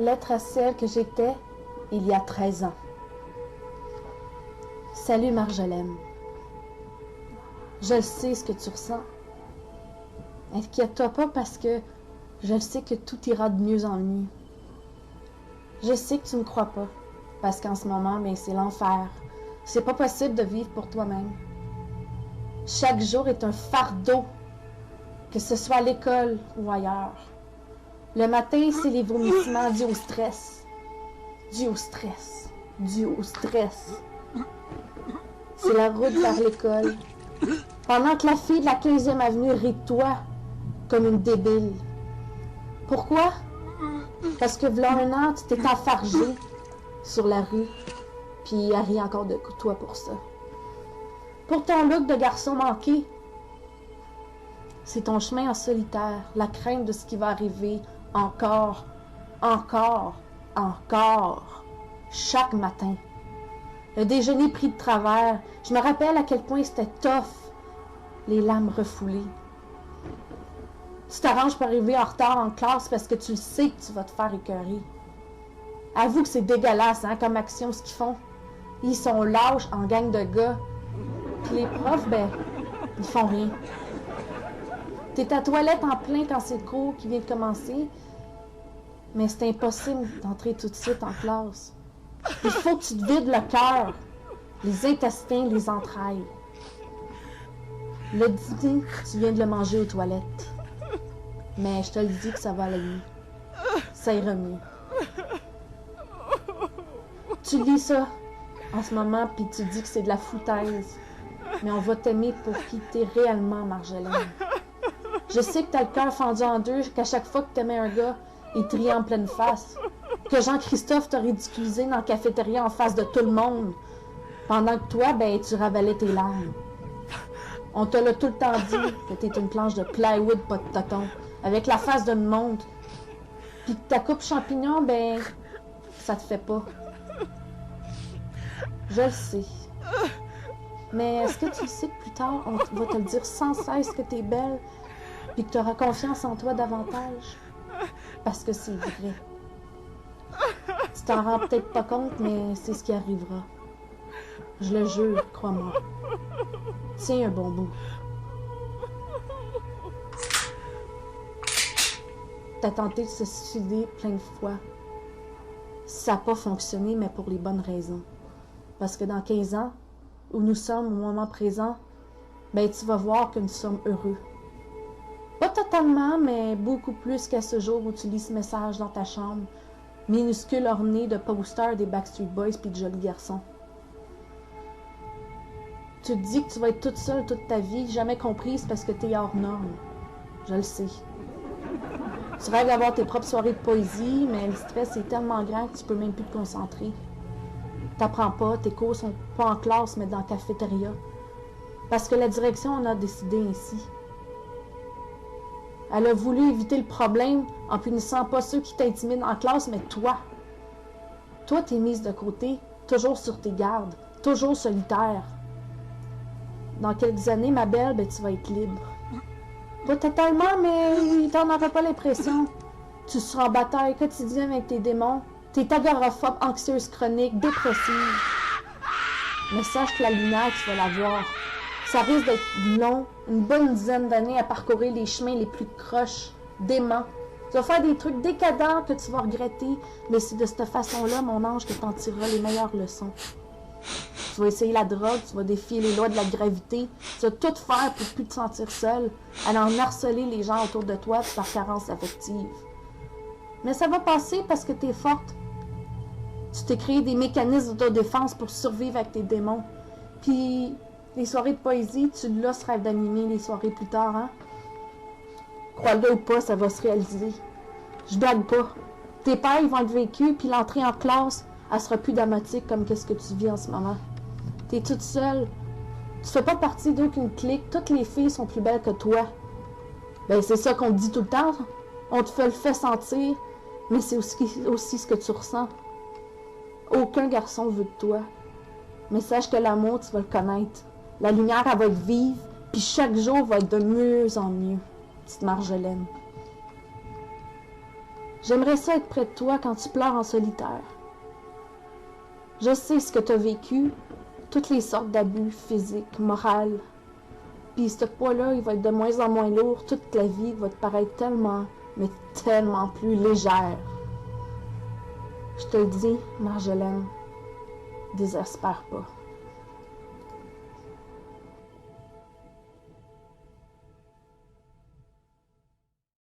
Lettre à celle que j'étais il y a 13 ans. Salut Marjolaine. Je sais ce que tu ressens. Inquiète-toi pas parce que je sais que tout ira de mieux en mieux. Je sais que tu ne me crois pas parce qu'en ce moment, c'est l'enfer. C'est pas possible de vivre pour toi-même. Chaque jour est un fardeau, que ce soit à l'école ou ailleurs. Le matin, c'est les vomissements dus au stress. Dû au stress. Dû au stress. C'est la route vers l'école. Pendant que la fille de la 15e avenue rit de toi comme une débile. Pourquoi? Parce que v'là un an, tu t'es enfargé sur la rue, puis elle rit encore de toi pour ça. Pour ton look de garçon manqué, c'est ton chemin en solitaire, la crainte de ce qui va arriver encore, chaque matin. Le déjeuner pris de travers, je me rappelle à quel point c'était tough, les lames refoulées. Tu t'arranges pour arriver en retard en classe parce que tu sais que tu vas te faire écœurer. Avoue que c'est dégueulasse, comme action, ce qu'ils font. Ils sont lâches en gang de gars. Puis les profs, ils font rien. T'es à la toilette en plein quand c'est le cours qui vient de commencer, mais c'est impossible d'entrer tout de suite en classe. Il faut que tu te vides le cœur, les intestins, les entrailles. Le dîner, tu viens de le manger aux toilettes. Mais je te le dis que ça va aller mieux. Ça ira mieux. Tu lis ça en ce moment, puis tu dis que c'est de la foutaise. Mais on va t'aimer pour qui t'es réellement, Marjolaine. Je sais que t'as le cœur fendu en deux, qu'à chaque fois que t'aimais un gars, il te riait en pleine face. Que Jean-Christophe t'a ridiculisé dans la cafétéria en face de tout le monde. Pendant que toi, tu ravalais tes larmes. On te l'a tout le temps dit que t'es une planche de plywood, pas de tonton, avec la face d'une montre. Puis que ta coupe champignon, ça te fait pas. Je le sais. Mais est-ce que tu sais que plus tard, on va te le dire sans cesse que t'es belle, puis que tu auras confiance en toi davantage? Parce que c'est vrai. Tu t'en rends peut-être pas compte, mais c'est ce qui arrivera. Je le jure, crois-moi. Tiens un bon bout. T'as tenté de se suicider plein de fois. Ça n'a pas fonctionné, mais pour les bonnes raisons. Parce que dans 15 ans, où nous sommes au moment présent, tu vas voir que nous sommes heureux. Pas totalement, mais beaucoup plus qu'à ce jour où tu lis ce message dans ta chambre, minuscule orné de posters des Backstreet Boys puis de jolis garçons. Tu te dis que tu vas être toute seule toute ta vie, jamais comprise parce que t'es hors norme. Je le sais. Tu rêves d'avoir tes propres soirées de poésie, mais le stress est tellement grand que tu peux même plus te concentrer. T'apprends pas, tes cours sont pas en classe, mais dans la cafétéria. Parce que la direction en a décidé ainsi. Elle a voulu éviter le problème en punissant pas ceux qui t'intimident en classe, mais toi. Toi, t'es mise de côté, toujours sur tes gardes, toujours solitaire. Dans quelques années, ma belle, tu vas être libre. Pas totalement, mais t'en auras pas l'impression. Tu seras en bataille quotidienne avec tes démons. T'es agoraphobe, anxieuse chronique, dépressive. Mais sache que la lumière, tu vas la voir. Ça risque d'être long, une bonne dizaine d'années à parcourir les chemins les plus croches, déments. Tu vas faire des trucs décadents que tu vas regretter, mais c'est de cette façon-là, mon ange, que t'en tireras les meilleures leçons. Tu vas essayer la drogue, tu vas défier les lois de la gravité, tu vas tout faire pour plus te sentir seule, aller en harceler les gens autour de toi par carence affective. Mais ça va passer parce que t'es forte. Tu t'es créé des mécanismes d'autodéfense pour survivre avec tes démons. Puis, les soirées de poésie, tu l'as ce rêve d'animer les soirées plus tard, hein? Crois-le ou pas, ça va se réaliser. Je blague pas. Tes pères, ils vont être vécus, puis l'entrée en classe, elle sera plus dramatique comme qu'est-ce que tu vis en ce moment. T'es toute seule. Tu fais pas partie d'aucune clique. Toutes les filles sont plus belles que toi. C'est ça qu'on te dit tout le temps. On te le fait sentir, mais c'est aussi ce que tu ressens. Aucun garçon veut de toi. Mais sache que l'amour, tu vas le connaître. La lumière, elle va être vive, puis chaque jour va être de mieux en mieux. Petite Marjolaine. J'aimerais ça être près de toi quand tu pleures en solitaire. Je sais ce que tu as vécu, toutes les sortes d'abus physiques, moraux. Puis ce poids-là, il va être de moins en moins lourd. Toute la vie va te paraître tellement, mais tellement plus légère. Je te le dis, Marjolaine, désespère pas.